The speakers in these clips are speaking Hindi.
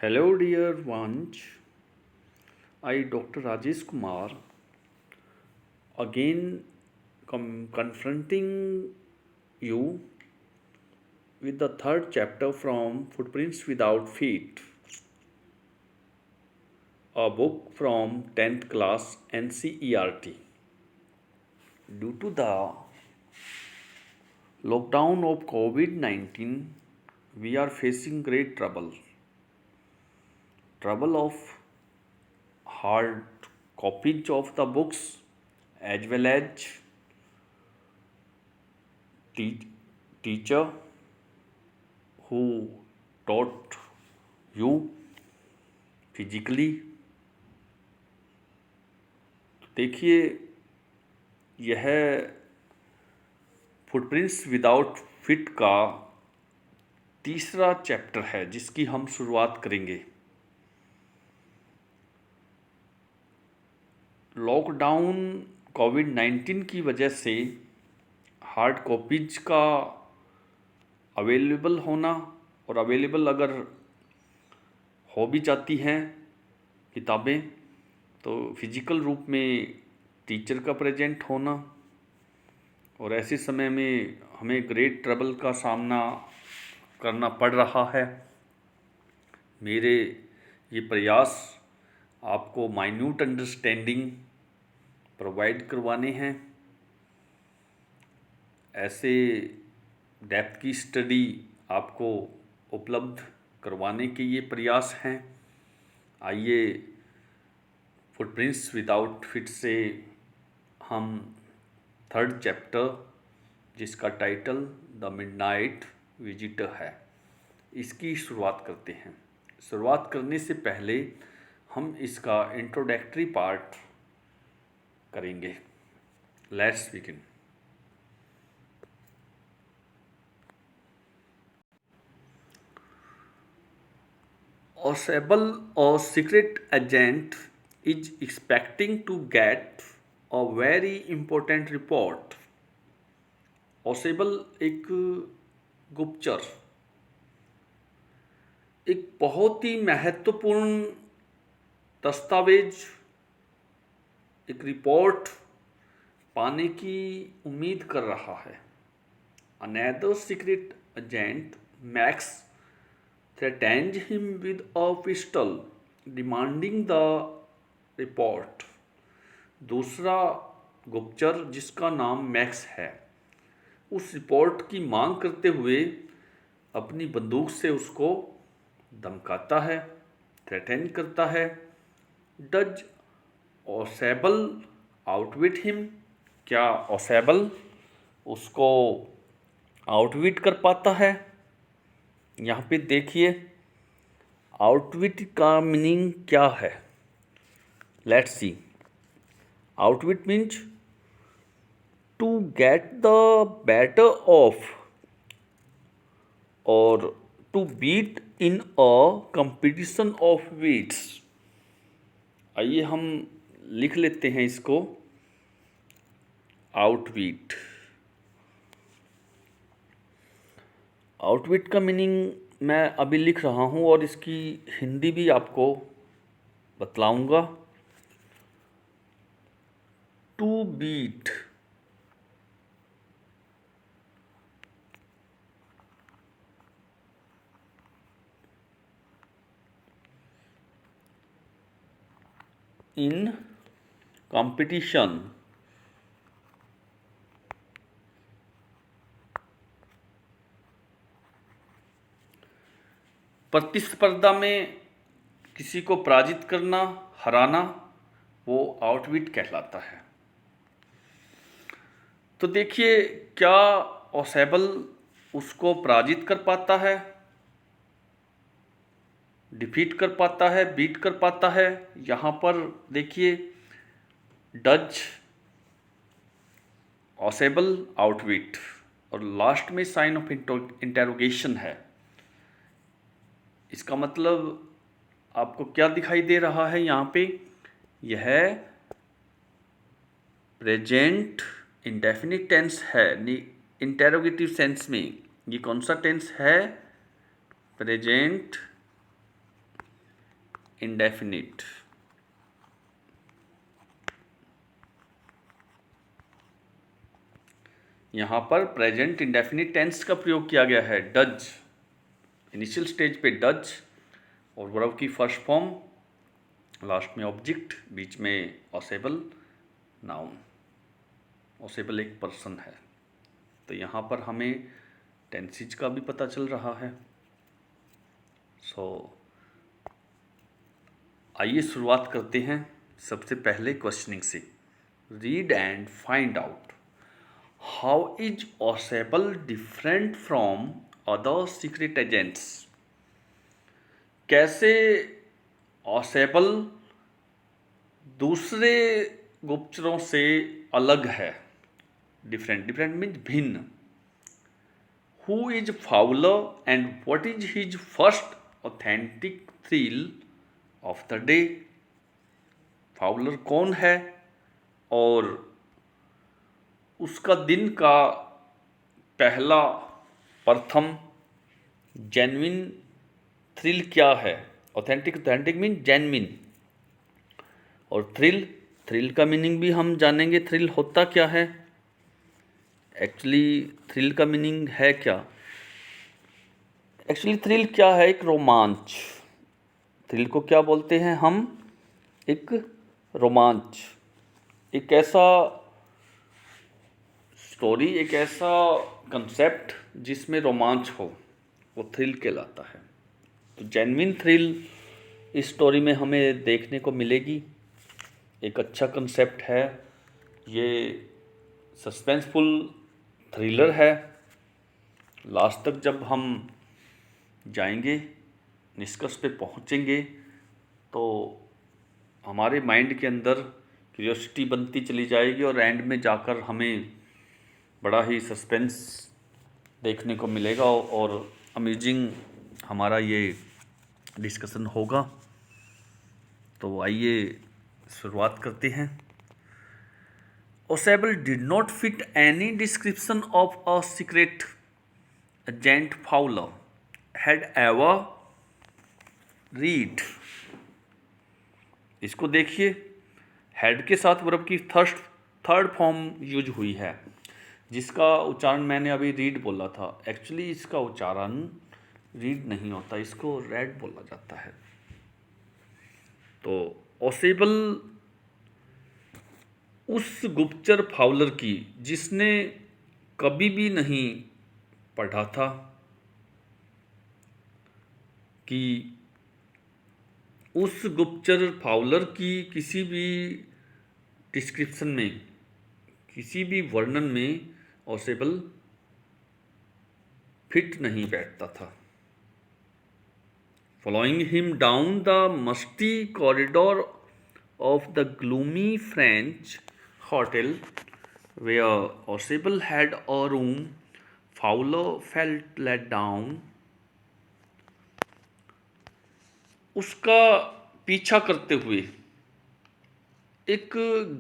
Hello, dear ones. I, Dr. Rajesh Kumar, again confronting you with the third chapter from Footprints Without Feet, a book from 10th class NCERT. Due to the lockdown of COVID 19, we are facing great trouble. Trouble of hard copies of the books as well as teacher who taught you physically. देखिए, यह फुटप्रिंट्स विदाउट फिट का तीसरा चैप्टर है जिसकी हम शुरुआत करेंगे। लॉकडाउन कोविड-19 की वजह से हार्ड कॉपीज का अवेलेबल होना और अवेलेबल अगर हो भी जाती हैं किताबें तो फिजिकल रूप में टीचर का प्रेजेंट होना, और ऐसे समय में हमें ग्रेट ट्रबल का सामना करना पड़ रहा है। मेरे ये प्रयास आपको माइन्यूट अंडरस्टैंडिंग प्रोवाइड करवाने हैं। ऐसे डेप्थ की स्टडी आपको उपलब्ध करवाने के ये प्रयास हैं। आइए फुटप्रिंट्स विदाउट फिट से हम थर्ड चैप्टर, जिसका टाइटल द मिडनाइट विजिटर है, इसकी शुरुआत करते हैं। शुरुआत करने से पहले हम इसका इंट्रोडक्टरी पार्ट करेंगे। Let's begin. Osable, a secret agent, is expecting to get a very important report. Osable एक गुप्तचर एक बहुत ही महत्वपूर्ण दस्तावेज, एक रिपोर्ट पाने की उम्मीद कर रहा है। Another secret agent, Max, threatened him with a pistol, demanding the report. दूसरा गुप्तचर जिसका नाम मैक्स है, उस रिपोर्ट की मांग करते हुए अपनी बंदूक से उसको धमकाता है, थ्रेटन करता है। Does Ausable outwit him? क्या ओसेबल उसको आउटविट कर पाता है? यहाँ पे देखिए आउटविट का मीनिंग क्या है। Let's see. Outwit means to get the better of और to beat in a competition of wits. आइए हम लिख लेते हैं इसको, आउटविट। आउटविट का मीनिंग मैं अभी लिख रहा हूँ और इसकी हिंदी भी आपको बतलाऊंगा। टू बीट, इन कंपटीशन, प्रतिस्पर्धा में किसी को पराजित करना, हराना, वो आउटविट कहलाता है। तो देखिए, क्या ओसेबल उसको पराजित कर पाता है, डिफीट कर पाता है, बीट कर पाता है? यहाँ पर देखिए, डज ओसेबल आउटविट और लास्ट में साइन ऑफ इंटेरोगेशन है। इसका मतलब आपको क्या दिखाई दे रहा है यहाँ पे? यह प्रेजेंट इंडेफिनिट टेंस है, इंटेरोगेटिव सेंस में। ये कौन सा टेंस है? Present indefinite. यहाँ पर प्रेजेंट इंडेफिनिट टेंस का प्रयोग किया गया है, डज। इनिशियल स्टेज पे डज और वर्ब की फर्स्ट फॉर्म, लास्ट में ऑब्जेक्ट, बीच में ऑसेबल नाउन। ऑसेबल एक पर्सन है, तो यहाँ पर हमें टेंसेज का भी पता चल रहा है। आइए शुरुआत करते हैं सबसे पहले क्वेश्चनिंग से। Read and find out how is Ausable different from other secret agents. कैसे ऑसेबल दूसरे गुप्तचरों से अलग है। डिफरेंट, डिफरेंट मीन्स भिन्न। Who is Fowler and what is his first authentic thrill of the day. Fowler कौन है और उसका दिन का पहला प्रथम जेन्युइन थ्रिल क्या है। Authentic, authentic mean genuine. और थ्रिल, थ्रिल का मीनिंग भी हम जानेंगे। थ्रिल होता क्या है, एक्चुअली थ्रिल का मीनिंग है क्या। एक्चुअली थ्रिल क्या है, एक रोमांच। थ्रिल को क्या बोलते हैं हम, एक रोमांच, एक ऐसा स्टोरी, एक ऐसा कंसेप्ट जिसमें रोमांच हो, वो थ्रिल कहलाता है। तो जेन्युइन थ्रिल इस स्टोरी में हमें देखने को मिलेगी। एक अच्छा कंसेप्ट है ये, सस्पेंसफुल थ्रिलर है। लास्ट तक जब हम जाएंगे, निष्कर्ष पे पहुंचेंगे, तो हमारे माइंड के अंदर क्यूरियोसिटी बनती चली जाएगी और एंड में जाकर हमें बड़ा ही सस्पेंस देखने को मिलेगा और अमेजिंग हमारा ये डिस्कशन होगा। तो आइए शुरुआत करते हैं। Ausable did not fit any description of a secret agent Fowler had ever read. इसको देखिए, हेड के साथ वर्ब की थर्ड फॉर्म यूज हुई है, जिसका उच्चारण मैंने अभी रीड बोला था। एक्चुअली इसका उच्चारण रीड नहीं होता, इसको रेड बोला जाता है। तो ओसेबल उस गुप्तचर फाउलर की जिसने कभी भी नहीं पढ़ा था कि उस गुप्तचर फाउलर की किसी भी डिस्क्रिप्शन में, किसी भी वर्णन में ओसेबल फिट नहीं बैठता था। Following him down the musty corridor of the gloomy French hotel where Osable had a room, Fowler felt let down। उसका पीछा करते हुए एक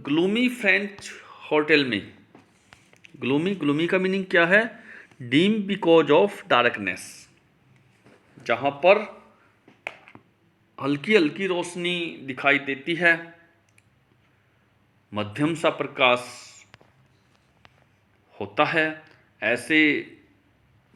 ग्लूमी फ्रेंच होटल में, ग्लूमी का मीनिंग क्या है, डीम बिकॉज ऑफ डार्कनेस, जहाँ पर हल्की हल्की रोशनी दिखाई देती है, मध्यम सा प्रकाश होता है। ऐसे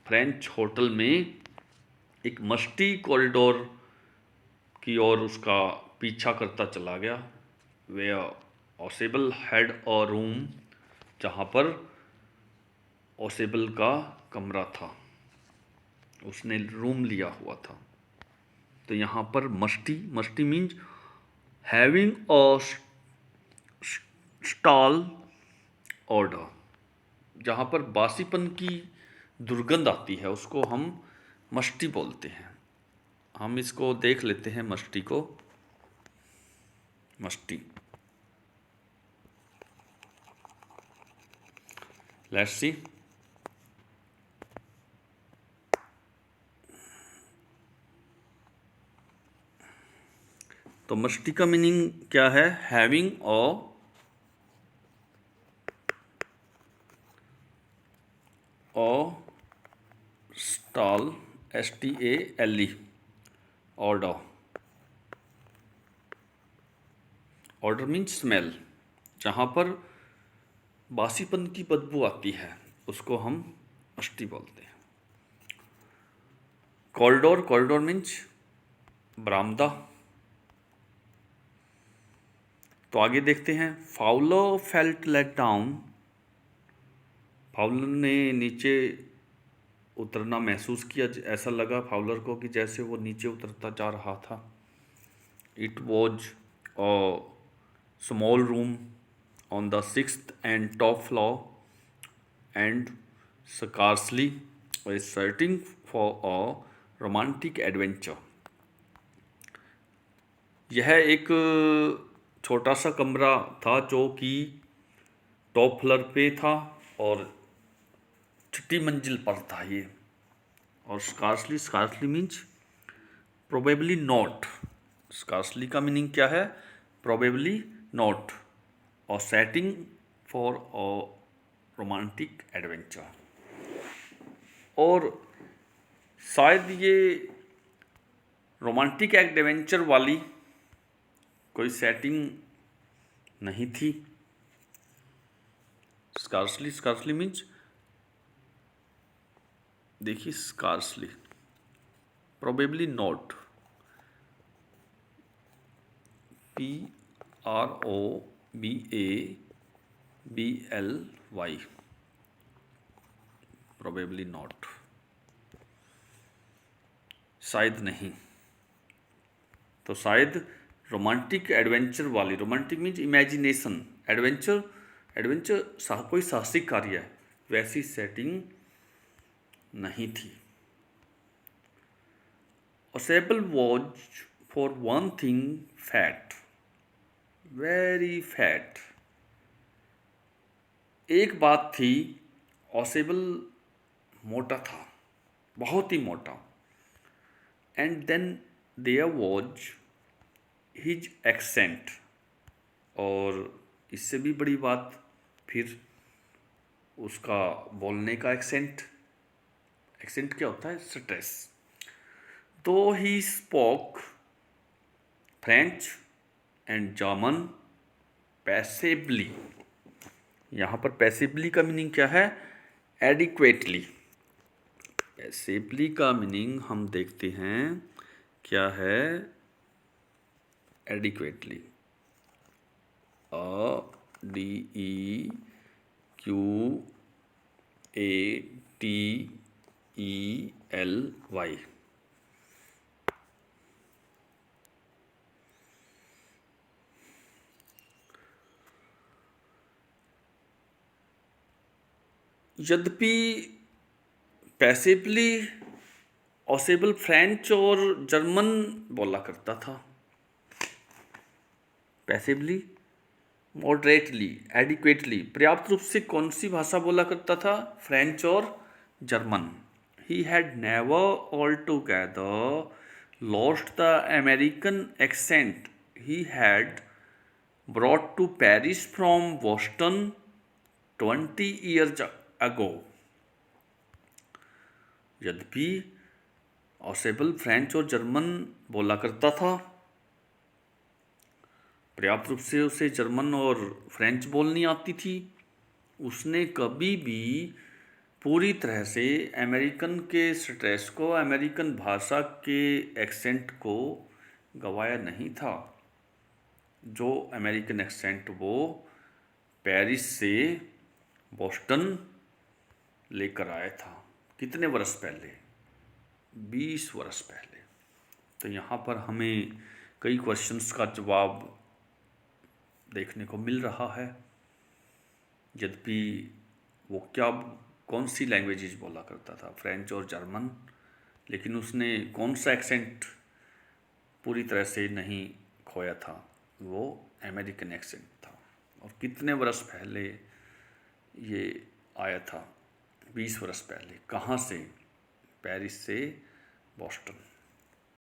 फ्रेंच होटल में एक मस्टी कॉरिडोर की ओर उसका पीछा करता चला गया। वेयर ओसेबल हैड अ रूम, जहाँ पर ओसेबल का कमरा था, उसने रूम लिया हुआ था। तो यहाँ पर musty means having a stall order, जहाँ पर बासीपन की दुर्गंध आती है उसको हम मस्टी बोलते हैं। हम इसको देख लेते हैं, मस्टी को। Musty, let's see. तो मस्टी का मीनिंग क्या है, having a stall, STALE, order. Order means smell, जहाँ पर बासीपन की बदबू आती है उसको हम मस्टी बोलते हैं। कॉरिडोर, कॉरिडोर मीन्स बरामदा। तो आगे देखते हैं, Fowler felt let down, Fowler ने नीचे उतरना महसूस किया, ऐसा लगा फाउलर को कि जैसे वो नीचे उतरता जा रहा था। It was a small room on the 6th and top floor and scarcely a setting for a romantic adventure। यह एक छोटा सा कमरा था जो कि टॉप फ्लोर पे था और 6ठी मंजिल पर था ये। और scarcely, scarcely means probably not. Scarcely का मीनिंग क्या है? प्रोबेबली नॉट, और setting for a romantic adventure. और शायद ये रोमांटिक एडवेंचर वाली कोई सेटिंग नहीं थी। स्कार्सली, स्कार्सली मीन्स देखिए, scarcely, probably not, PROBABLY, probably not, शायद नहीं। तो शायद रोमांटिक एडवेंचर वाली, romantic means imagination, adventure, adventure कोई साहसिक कार्य है, वैसी सेटिंग नहीं थी। Osable was for one thing fat, very fat। एक बात थी, ऑसेबल मोटा था, बहुत ही मोटा। And then there was his accent, और इससे भी बड़ी बात फिर उसका बोलने का एक्सेंट। एक्सेंट क्या होता है? स्ट्रेस। तो he spoke French and German passively. यहाँ पर पैसिवली का मीनिंग क्या है? एडिक्वेटली। पैसिवली का मीनिंग हम देखते हैं क्या है? Adequately, ADQATELY। यद्यपि पैसिवली ऑसेबल फ्रेंच और जर्मन बोला करता था, पैसिवली, मॉडरेटली, एडिक्वेटली पर्याप्त रूप से कौन सी भाषा बोला करता था? फ्रेंच और German. He had never all together lost the American accent he had brought to Paris from Boston 20 years ago। यद्यपि ऑसेबल फ्रेंच और जर्मन बोला करता था, पर्याप्त रूप से उसे जर्मन और फ्रेंच बोलनी आती थी, उसने कभी भी पूरी तरह से अमेरिकन के स्ट्रेस को, अमेरिकन भाषा के एक्सेंट को गवाया नहीं था। जो अमेरिकन एक्सेंट वो पेरिस से बोस्टन लेकर आया था। कितने वर्ष पहले? 20 वर्ष पहले। तो यहाँ पर हमें कई क्वेश्चंस का जवाब देखने को मिल रहा है। यद्यपि वो कौन सी लैंग्वेजेस बोला करता था? फ्रेंच और जर्मन। लेकिन उसने कौन सा एक्सेंट पूरी तरह से नहीं खोया था? वो अमेरिकन एक्सेंट था। और कितने वर्ष पहले ये आया था? 20 वर्ष पहले। कहाँ से? पेरिस से बोस्टन।